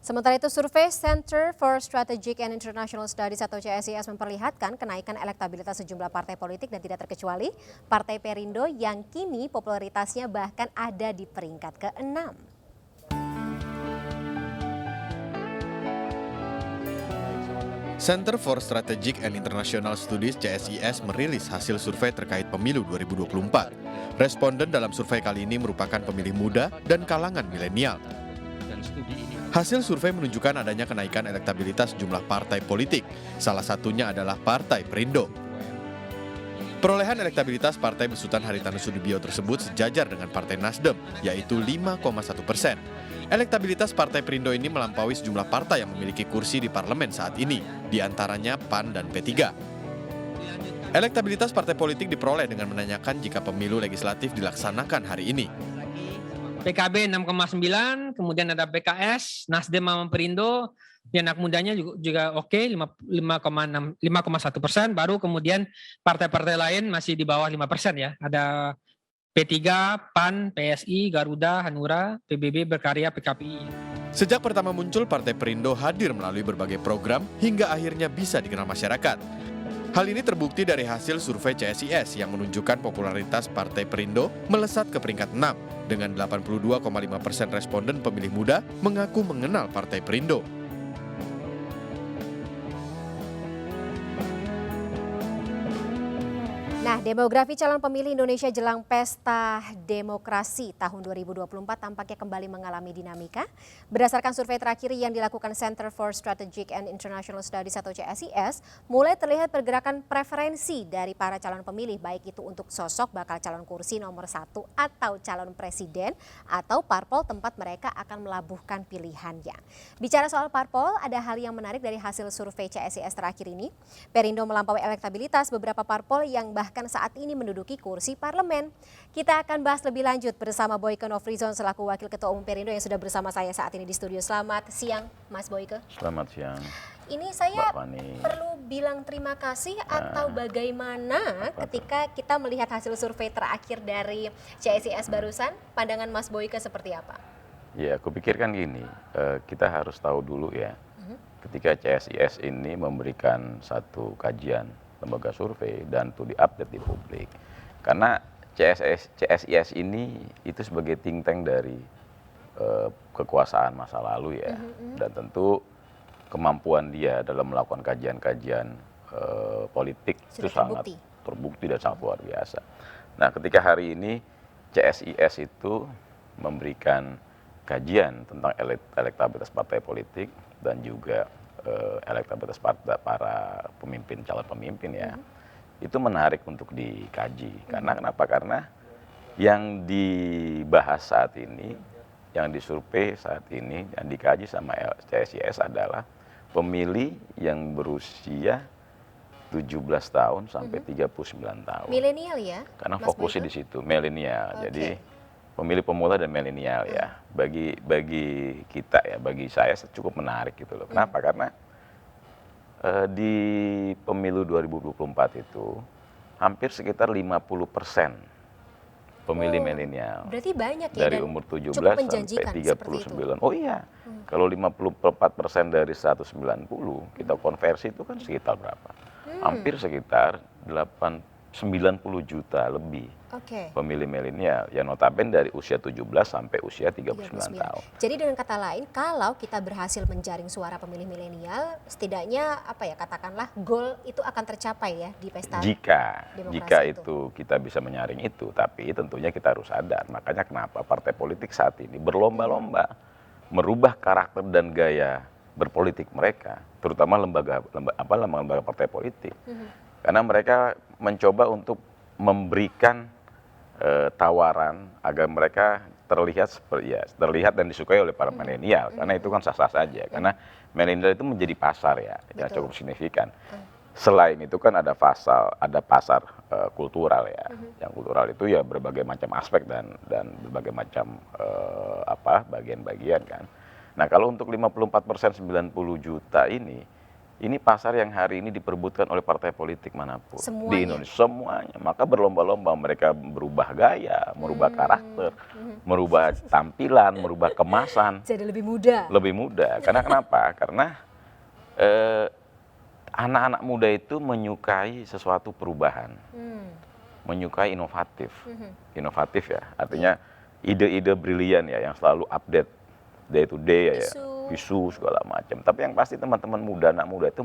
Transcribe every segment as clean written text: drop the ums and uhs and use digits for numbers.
Sementara itu, survei Center for Strategic and International Studies atau CSIS memperlihatkan kenaikan elektabilitas sejumlah partai politik dan tidak terkecuali Partai Perindo yang kini popularitasnya bahkan ada di peringkat ke-6. Center for Strategic and International Studies CSIS merilis hasil survei terkait pemilu 2024. Responden dalam survei kali ini merupakan pemilih muda dan kalangan milenial. Hasil survei menunjukkan adanya kenaikan elektabilitas jumlah partai politik, salah satunya adalah Partai Perindo. Perolehan elektabilitas Partai Besutan Haritanu Sudibyo tersebut sejajar dengan Partai Nasdem, yaitu 5,1%. Elektabilitas Partai Perindo ini melampaui sejumlah partai yang memiliki kursi di parlemen saat ini, di antaranya PAN dan P3. Elektabilitas partai politik diperoleh dengan menanyakan jika pemilu legislatif dilaksanakan hari ini. PKB 6,9, kemudian ada PKS, Nasdem sama Perindo, yang anak mudanya juga oke, 5,1%, baru kemudian partai-partai lain masih di bawah 5% ya. Ada P3, PAN, PSI, Garuda, Hanura, PBB, Berkarya, PKPI. Sejak pertama muncul, Partai Perindo hadir melalui berbagai program hingga akhirnya bisa dikenal masyarakat. Hal ini terbukti dari hasil survei CSIS yang menunjukkan popularitas Partai Perindo melesat ke peringkat 6 dengan 82,5% responden pemilih muda mengaku mengenal Partai Perindo. Nah, demografi calon pemilih Indonesia jelang Pesta Demokrasi tahun 2024 tampaknya kembali mengalami dinamika. Berdasarkan survei terakhir yang dilakukan Center for Strategic and International Studies atau CSIS, mulai terlihat pergerakan preferensi dari para calon pemilih, baik itu untuk sosok bakal calon kursi nomor 1 atau calon presiden, atau parpol tempat mereka akan melabuhkan pilihannya. Bicara soal parpol, ada hal yang menarik dari hasil survei CSIS terakhir ini. Perindo melampaui elektabilitas beberapa parpol yang bahkan saat ini menduduki kursi parlemen. Kita akan bahas lebih lanjut bersama Boyke Nofrizon selaku Wakil Ketua Umum Perindo yang sudah bersama saya saat ini di studio. Selamat siang, Mas Boyke. Selamat siang. Ini saya perlu bilang terima kasih atau bagaimana ketika kita melihat hasil survei terakhir dari CSIS barusan, pandangan Mas Boyke seperti apa? Ya, aku pikirkan gini, kita harus tahu dulu ya, ketika CSIS ini memberikan satu kajian lembaga survei dan itu diupdate di publik. Karena CSIS ini itu sebagai think tank dari kekuasaan masa lalu ya. Dan tentu kemampuan dia dalam melakukan kajian-kajian politik itu sangat terbukti dan sangat luar biasa. Nah, ketika hari ini CSIS itu memberikan kajian tentang elektabilitas partai politik dan juga elektabilitas para pemimpin, calon pemimpin ya, itu menarik untuk dikaji. Karena kenapa? Karena yang dibahas saat ini, yang disurvei saat ini, yang dikaji sama CSIS adalah pemilih yang berusia 17 tahun sampai 39 tahun. Milenial ya? Karena fokusnya di situ, milenial. Jadi pemilih pemula dan milenial ya. Bagi kita ya, bagi saya cukup menarik gitu loh. Kenapa? Karena di pemilu 2024 itu hampir sekitar 50% pemilih milenial. Berarti banyak ya, dari umur 17 sampai 39. Oh iya. Kalau 54% dari 190 kita konversi itu kan sekitar berapa? Hampir sekitar 90 juta lebih pemilih milenial yang notabene dari usia 17 sampai usia 39 tahun. Jadi dengan kata lain, kalau kita berhasil menjaring suara pemilih milenial, setidaknya apa ya, katakanlah goal itu akan tercapai ya di pesta jika itu kita bisa menyaring itu, tapi tentunya kita harus sadar. Makanya kenapa partai politik saat ini berlomba-lomba merubah karakter dan gaya berpolitik mereka, terutama lembaga partai politik. Karena mereka mencoba untuk memberikan tawaran agar mereka terlihat dan disukai oleh para milenial. Karena itu kan sah-sah saja. Karena milenial itu menjadi pasar ya, yang cukup signifikan. Selain itu kan ada pasar kultural ya. Yang kultural itu ya berbagai macam aspek dan berbagai macam bagian-bagian kan. Nah, kalau untuk 54% 90 juta ini ini pasar yang hari ini diperebutkan oleh partai politik manapun di Semuanya? Indonesia, semuanya. Maka berlomba-lomba mereka berubah gaya, merubah karakter, merubah tampilan, merubah kemasan. Jadi lebih mudah. Lebih mudah. Karena kenapa? Karena anak-anak muda itu menyukai sesuatu perubahan, menyukai inovatif. Inovatif ya, artinya ide-ide brilian ya, yang selalu update day to day ya, isu segala macam. Tapi yang pasti teman-teman muda, anak muda itu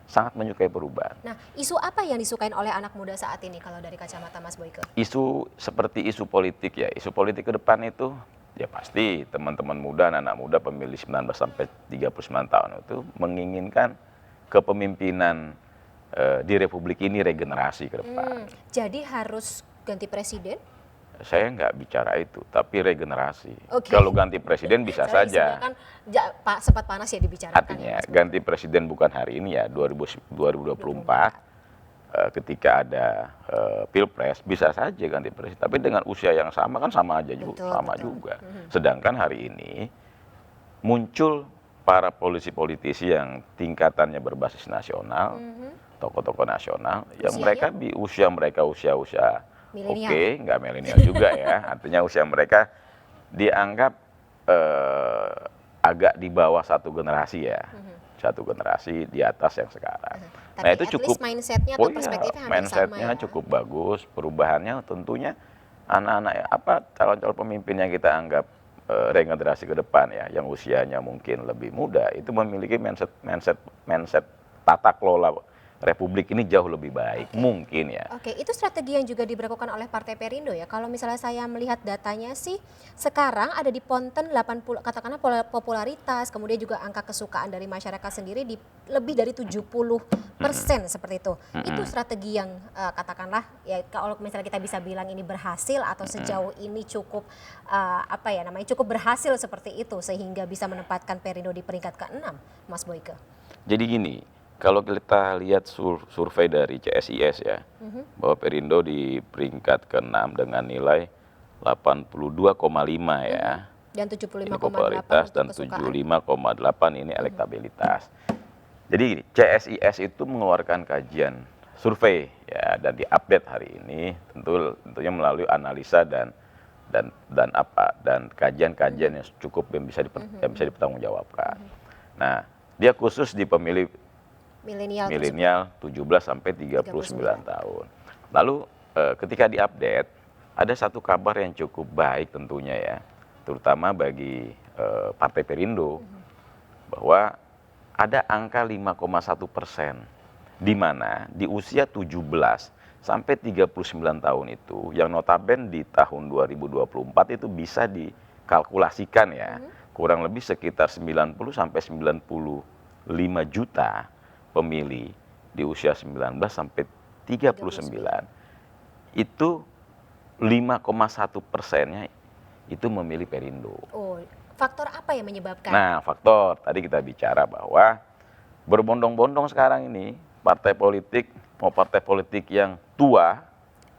sangat menyukai perubahan. Nah, isu apa yang disukain oleh anak muda saat ini kalau dari kacamata Mas Boyke? Isu seperti isu politik ya, isu politik ke depan itu ya pasti teman-teman muda, anak muda pemilih 19 sampai 39 tahun itu menginginkan kepemimpinan di Republik ini regenerasi ke depan. Jadi harus ganti presiden? Saya nggak bicara itu, tapi regenerasi. Oke. Kalau ganti presiden bisa saja. Kan sempat panas ya dibicarakan. Artinya ganti presiden bukan hari ini ya, 2024 ketika ada pilpres bisa saja ganti presiden. Tapi dengan usia yang sama kan sama aja juga, juga. Sedangkan hari ini muncul para politisi yang tingkatannya berbasis nasional, tokoh-tokoh nasional, yang mereka di usia oke, nggak milenial juga ya. Artinya usia mereka dianggap agak di bawah satu generasi ya. Satu generasi di atas yang sekarang. Tapi Nah itu cukup, mindsetnya atau perspektifnya hampir mindsetnya sama ya? cukup bagus. Perubahannya tentunya anak-anak calon-calon pemimpin yang kita anggap regenerasi ke depan ya, yang usianya mungkin lebih muda, itu memiliki mindset tata kelola Republik ini jauh lebih baik, mungkin ya. Oke, itu strategi yang juga diberlakukan oleh Partai Perindo ya. Kalau misalnya saya melihat datanya sih, sekarang ada di ponten 80, katakanlah popularitas, kemudian juga angka kesukaan dari masyarakat sendiri di lebih dari 70% seperti itu. Itu strategi yang katakanlah ya, kalau misalnya kita bisa bilang ini berhasil atau sejauh ini cukup cukup berhasil seperti itu sehingga bisa menempatkan Perindo di peringkat ke-6, Mas Boyke. Jadi gini, kalau kita lihat survei dari CSIS ya, bahwa Perindo di peringkat ke-6 dengan nilai 82,5 ya. Dan Ini 75,8 popularitas dan 75,8 ini elektabilitas. Jadi gini, CSIS itu mengeluarkan kajian survei ya, dan diupdate hari ini tentunya melalui analisa dan kajian-kajian yang cukup yang bisa dipertanggungjawabkan. Nah, dia khusus di pemilih milenial 17 sampai 39 tahun. Lalu ketika diupdate ada satu kabar yang cukup baik tentunya ya, terutama bagi Partai Perindo, bahwa ada angka 5,1%, di mana di usia 17 sampai 39 tahun itu, yang notabene di tahun 2024 itu bisa dikalkulasikan ya, kurang lebih sekitar 90 sampai 95 juta pemilih di usia 19 sampai 39, itu 5,1%-nya itu memilih Perindo. Oh, faktor apa yang menyebabkan? Nah, faktor tadi kita bicara bahwa berbondong-bondong sekarang ini partai politik yang tua,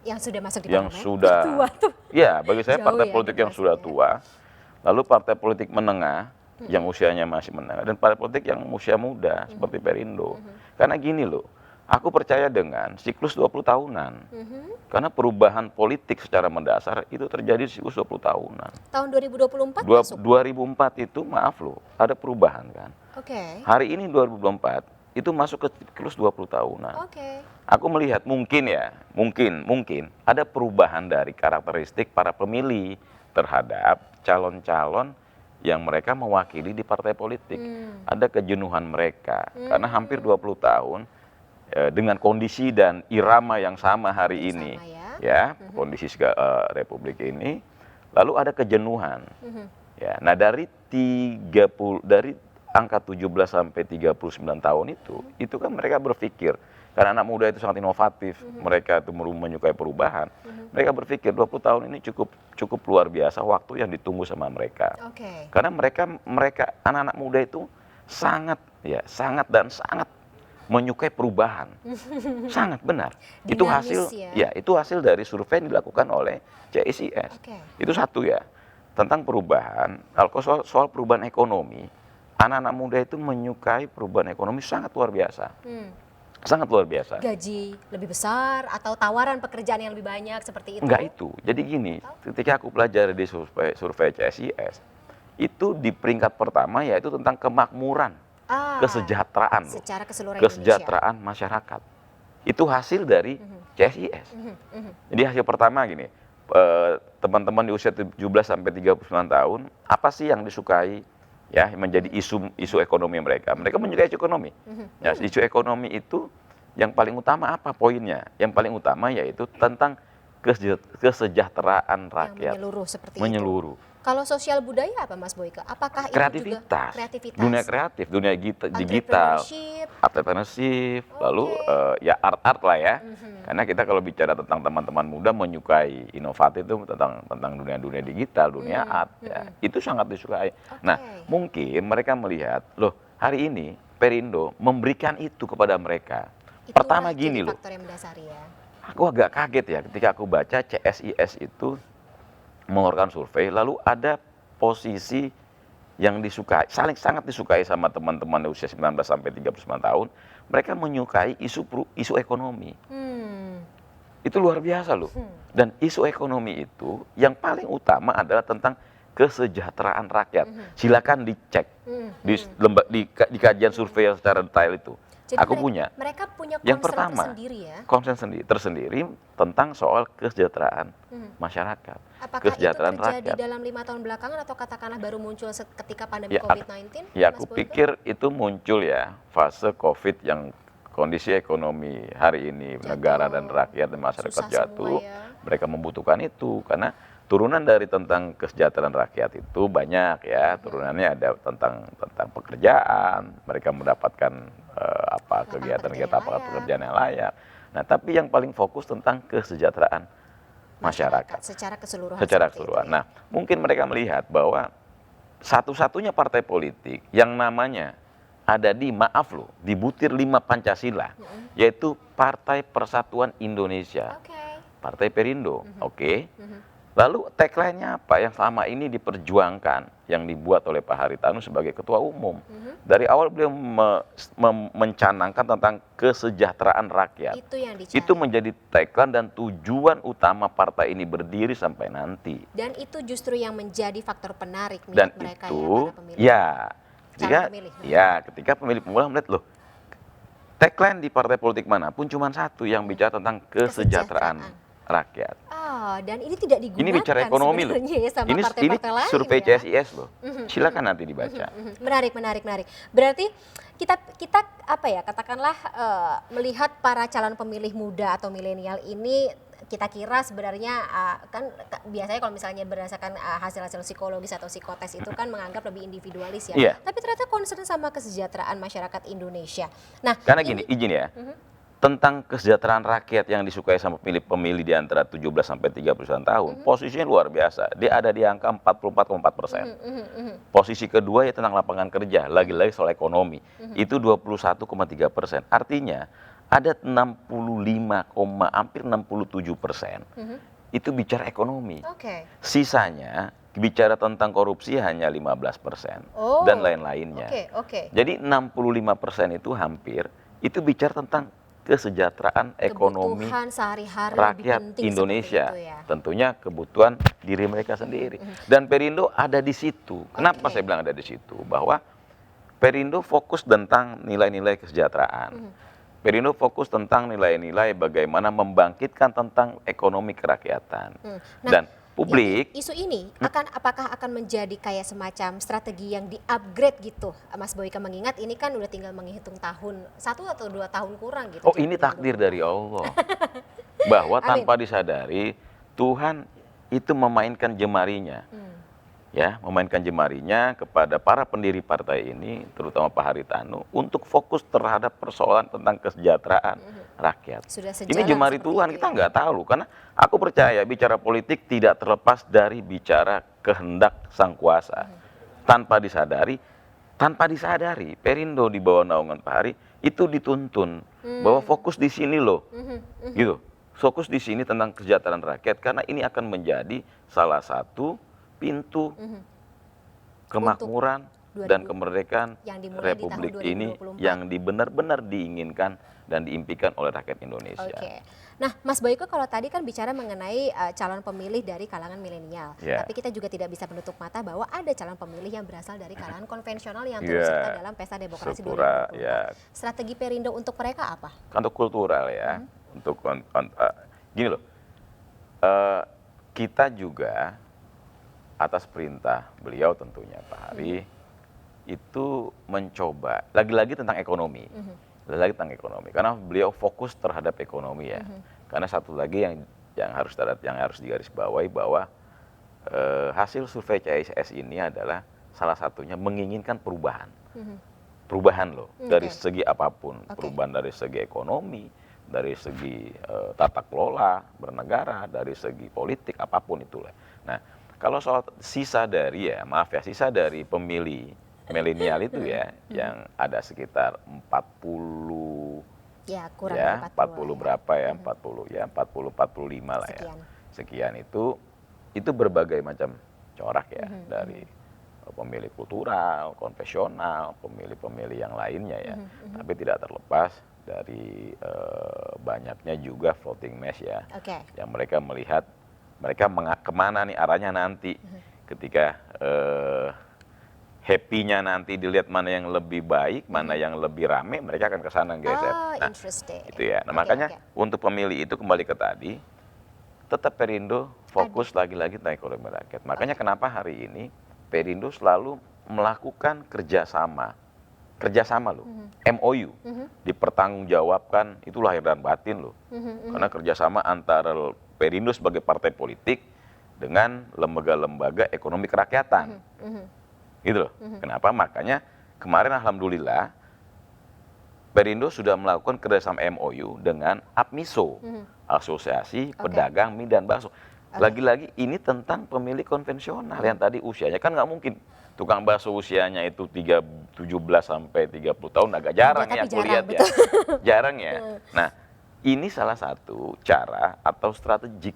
yang sudah masuk di yang parlemen. sudah Tua tuh. Ya, bagi saya Jauh partai ya politik yang sudah generasinya. tua, lalu partai politik menengah yang usianya masih menengah, dan partai politik yang usia muda seperti Perindo. Karena gini loh, aku percaya dengan siklus 20 tahunan. Karena perubahan politik secara mendasar itu terjadi di siklus 20 tahunan. Tahun 2024 masuk? 2004 itu maaf loh, ada perubahan kan. Oke. Hari ini 2024 itu masuk ke siklus 20 tahunan. Oke. Aku melihat mungkin ada perubahan dari karakteristik para pemilih terhadap calon-calon yang mereka mewakili di partai politik. Ada kejenuhan mereka karena hampir 20 tahun dengan kondisi dan irama yang sama hari ini ya, kondisi Republik ini, lalu ada kejenuhan. Ya, nah dari angka 17 sampai 39 tahun itu kan mereka berpikir, karena anak muda itu sangat inovatif, mereka itu menyukai perubahan. Mereka berpikir 20 tahun ini cukup luar biasa waktu yang ditunggu sama mereka. Karena mereka anak-anak muda itu sangat menyukai perubahan. Sangat benar. Itu hasil itu hasil dari survei yang dilakukan oleh CSIS. Itu satu ya. Tentang perubahan, soal perubahan ekonomi, anak-anak muda itu menyukai perubahan ekonomi sangat luar biasa. Sangat luar biasa. Gaji lebih besar atau tawaran pekerjaan yang lebih banyak seperti itu? Enggak itu. Jadi gini, ketika aku pelajari di survei CSIS, itu di peringkat pertama yaitu tentang kemakmuran, kesejahteraan, secara keseluruhan kesejahteraan masyarakat. Itu hasil dari CSIS. Jadi hasil pertama gini, teman-teman di usia 17 sampai 39 tahun, apa sih yang disukai ya menjadi isu ekonomi mereka? Mereka menyukai isu ekonomi. Ya, isu ekonomi itu yang paling utama apa poinnya? Yang paling utama yaitu tentang kesejahteraan rakyat. Yang menyeluruh seperti menyeluruh. itu. Kalau sosial budaya apa Mas Boyke? Apakah Kreativitas, itu juga kreativitas? dunia kreatif, dunia digital, entrepreneurship, lalu ya art lah ya. Karena kita kalau bicara tentang teman-teman muda menyukai inovatif itu tentang dunia digital, dunia art, ya, itu sangat disukai. Nah, mungkin mereka melihat, loh hari ini Perindo memberikan itu kepada mereka. Pertama gini loh, faktor yang mendasari ya. Aku agak kaget ya ketika aku baca CSIS itu mengeluarkan survei, lalu ada posisi yang disukai, sangat disukai sama teman-teman di usia 19 sampai 39 tahun, mereka menyukai isu ekonomi. Itu luar biasa loh. Dan isu ekonomi itu yang paling utama adalah tentang kesejahteraan rakyat. Silakan dicek di kajian survei yang secara detail itu. Jadi aku punya. Mereka punya yang pertama, concern tersendiri tentang soal kesejahteraan masyarakat. Apakah kesejahteraan itu terjadi rakyat. dalam 5 tahun belakangan atau katakanlah baru muncul ketika pandemi COVID-19? Ya, aku pikir itu muncul ya fase COVID yang kondisi ekonomi hari ini negara dan rakyat dan masyarakat jatuh, mereka membutuhkan itu karena turunan dari tentang kesejahteraan rakyat itu banyak ya, turunannya ada tentang pekerjaan, mereka mendapatkan kegiatan-kegiatan pekerjaan yang layak. Nah, tapi yang paling fokus tentang kesejahteraan masyarakat secara keseluruhan. Ya. Nah, mungkin mereka melihat bahwa satu-satunya partai politik yang namanya ada di butir 5 Pancasila, yaitu Partai Persatuan Indonesia, Partai Perindo. Lalu tagline-nya apa yang selama ini diperjuangkan, yang dibuat oleh Pak Haritanu sebagai Ketua Umum. Dari awal beliau mencanangkan tentang kesejahteraan rakyat. Itu menjadi tagline dan tujuan utama partai ini berdiri sampai nanti. Dan itu justru yang menjadi faktor penarik dan mereka itu, ya pada pemilih. Ketika pemilih pemula melihat, loh, tagline di partai politik manapun cuma satu yang bicara tentang kesejahteraan rakyat. Dan ini tidak digunakan. Ini bicara ekonomi loh. Ya, sama ini partai-partai lain, survei ya? CSIS loh. Silakan nanti dibaca. Menarik. Berarti kita apa ya, katakanlah melihat para calon pemilih muda atau milenial ini, kita kira sebenarnya kan biasanya kalau misalnya berdasarkan hasil-hasil psikologis atau psikotes itu kan menganggap lebih individualis ya. Iya. Tapi ternyata concern sama kesejahteraan masyarakat Indonesia. Nah, karena gini, izin ya. Tentang kesejahteraan rakyat yang disukai sama pemilih di antara 17 sampai 39 tahun, posisinya luar biasa. Dia ada di angka 44,4%. Posisi kedua ya tentang lapangan kerja, lagi-lagi soal ekonomi. Itu 21,3%. Artinya ada hampir 67%. Itu bicara ekonomi. Sisanya bicara tentang korupsi hanya 15%. Dan lain-lainnya. Jadi 65% itu hampir, itu bicara tentang kesejahteraan ekonomi rakyat Indonesia, tentunya kebutuhan diri mereka sendiri. Dan Perindo ada di situ. Kenapa saya bilang ada di situ? Bahwa Perindo fokus tentang nilai-nilai kesejahteraan. Perindo fokus tentang nilai-nilai bagaimana membangkitkan tentang ekonomi kerakyatan. Dan publik. Isu ini apakah akan menjadi kayak semacam strategi yang di-upgrade gitu, Mas Boyke, mengingat ini kan udah tinggal menghitung tahun, 1 atau 2 tahun kurang gitu. Oh, ini takdir dari Allah. Bahwa tanpa disadari Tuhan itu memainkan jemarinya. Ya, memainkan jemarinya kepada para pendiri partai ini, terutama Pak Haritanu, untuk fokus terhadap persoalan tentang kesejahteraan rakyat. Ini jemari Tuhan, kita nggak tahu. Karena aku percaya bicara politik tidak terlepas dari bicara kehendak sang kuasa. Tanpa disadari, Perindo di bawah naungan Pak Hari, itu dituntun. Bahwa fokus di sini loh. Gitu. Fokus di sini tentang kesejahteraan rakyat, karena ini akan menjadi salah satu pintu kemakmuran, dan kemerdekaan yang dimulai Republik di tahun ini 2024. yang benar-benar diinginkan dan diimpikan oleh rakyat Indonesia. Oke. Nah, Mas Boyko kalau tadi kan bicara mengenai calon pemilih dari kalangan milenial, Ya. tapi kita juga tidak bisa menutup mata bahwa ada calon pemilih yang berasal dari kalangan konvensional yang turut serta dalam Pesta Demokrasi 2024. Ya. Strategi Perindo untuk mereka apa? Untuk kultural ya, untuk gini loh, kita juga atas perintah beliau tentunya Pak Hari itu mencoba lagi-lagi tentang ekonomi. Lagi tentang ekonomi, karena beliau fokus terhadap ekonomi ya. Karena satu lagi yang harus digarisbawahi bahwa hasil survei CSIS ini adalah salah satunya menginginkan perubahan, perubahan loh dari segi apapun, perubahan dari segi ekonomi, dari segi tata kelola bernegara, dari segi politik apapun itulah. Nah, kalau soal sisa dari sisa dari pemilih milenial itu ya, yang ada sekitar 40 Ya, kurang ya, dari 40 berapa ya, 45 lah ya. Sekian itu berbagai macam corak ya, dari pemilih kultural, konvensional, pemilih-pemilih yang lainnya ya. Tapi tidak terlepas dari banyaknya juga voting mass ya. Yang mereka melihat kemana nih arahnya nanti ketika happy-nya nanti dilihat mana yang lebih baik, mana yang lebih rame, mereka akan ke sana geser. Nah, itu ya. Nah, makanya untuk pemilih itu kembali ke tadi, tetap Perindo fokus lagi-lagi tentang ekonomi rakyat. Makanya kenapa hari ini Perindo selalu melakukan kerjasama loh, MOU, dipertanggungjawabkan, itu lahir dan batin loh. Karena kerjasama antara Perindo sebagai partai politik dengan lembaga-lembaga ekonomi kerakyatan. Gitu loh. Kenapa? Makanya kemarin alhamdulillah Perindo sudah melakukan kerjasama MOU dengan APMISO, Asosiasi Pedagang Mie dan Bakso. Lagi-lagi ini tentang pemilih konvensional yang tadi usianya kan nggak mungkin tukang bakso usianya itu 17 sampai 30 tahun, agak jarang ya aku lihat ya. Jarang ya. Nah, ini salah satu cara atau strategik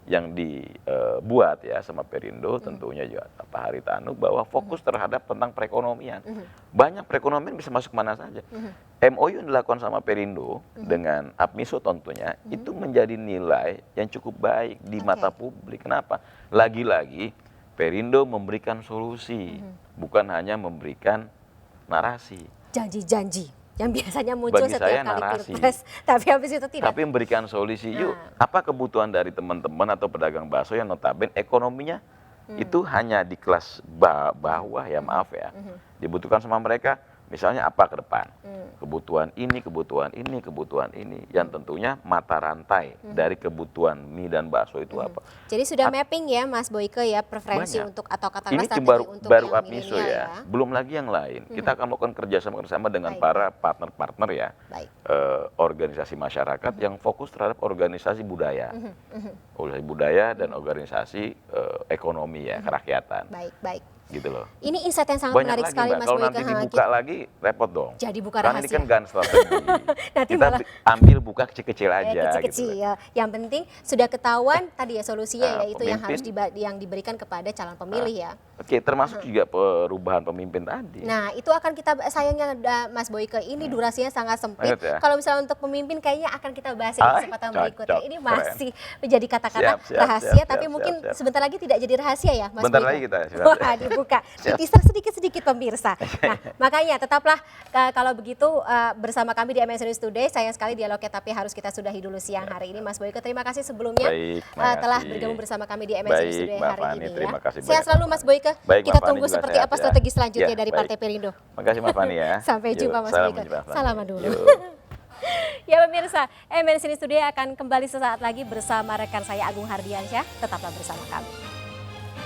yang dibuat ya sama Perindo, tentunya juga Pak Haritanu, bahwa fokus terhadap tentang perekonomian. Banyak perekonomian bisa masuk mana saja. MOU yang dilakukan sama Perindo dengan APMISO tentunya itu menjadi nilai yang cukup baik di mata publik. Kenapa? Lagi-lagi Perindo memberikan solusi, bukan hanya memberikan narasi. Janji-janji yang biasanya muncul Bagi setiap saya kali narasi. Pilpres, tapi habis itu tidak. Tapi memberikan solusi, yuk apa kebutuhan dari teman-teman atau pedagang bakso yang notabene ekonominya itu hanya di kelas bawah ya, maaf ya. Dibutuhkan sama mereka, misalnya apa ke depan. Kebutuhan ini, kebutuhan ini, kebutuhan ini. Yang tentunya mata rantai dari kebutuhan mie dan bakso itu apa. Jadi sudah mapping ya Mas Boyke ya, preferensi Banyak. untuk atau katakanlah Ini strategi untuk baru yang APMISO milenial ya. Belum lagi yang lain. Kita akan melakukan kerjasama dengan Baik. para partner-partner ya. Baik. Organisasi masyarakat yang fokus terhadap organisasi budaya. Organisasi budaya dan organisasi ekonomi ya, kerakyatan. Baik. Gitu loh. Ini insight yang sangat Banyak menarik lagi, sekali Mbak. Mas Kalau Boyke. nanti dibuka lagi repot dong. Jadi buka Karena ini rahasia. kan GAN strategi. Nanti Kita malah ambil buka kecil-kecil aja kecil-kecil gitu. ya. Yang penting sudah ketahuan tadi ya solusinya, yaitu yang harus Pemimpin. yang diberikan kepada calon pemilih ya. Oke, termasuk juga perubahan pemimpin tadi. Nah, itu akan kita, sayangnya Mas Boyke, ini durasinya sangat sempit. Banget ya. Kalau misalnya untuk pemimpin kayaknya akan kita bahas di kesempatan cocok, berikutnya. Ini keren. masih menjadi kata-kata Siap, rahasia, tapi siap, mungkin siap. sebentar lagi tidak jadi rahasia ya Mas Bentar Boyke? lagi kita, siap. Wah, dibuka. Teaser sedikit-sedikit pemirsa. Nah, makanya tetaplah kalau begitu bersama kami di MNC News Today. Sayang sekali dialognya tapi harus kita sudahi dulu siang hari ini. Mas Boyke, terima kasih sebelumnya Baik, makasih. telah bergabung bersama kami di MNC News Baik, Today Mbak hari Fani, ini terima ya. kasih Sehat banyak, selalu Mbak Mas Boyke. Baik, Kita Mbak Fani tunggu juga seperti sehat apa ya. strategi selanjutnya Ya, dari baik. Partai Perindo. Makasih Mbak Fani ya. Sampai Yuk, jumpa Mas salam Boyke. Mbak Fani. Salaman dulu. Yuk. Ya pemirsa, MNC News Today akan kembali sesaat lagi bersama rekan saya Agung Hardiansyah. Tetaplah bersama kami.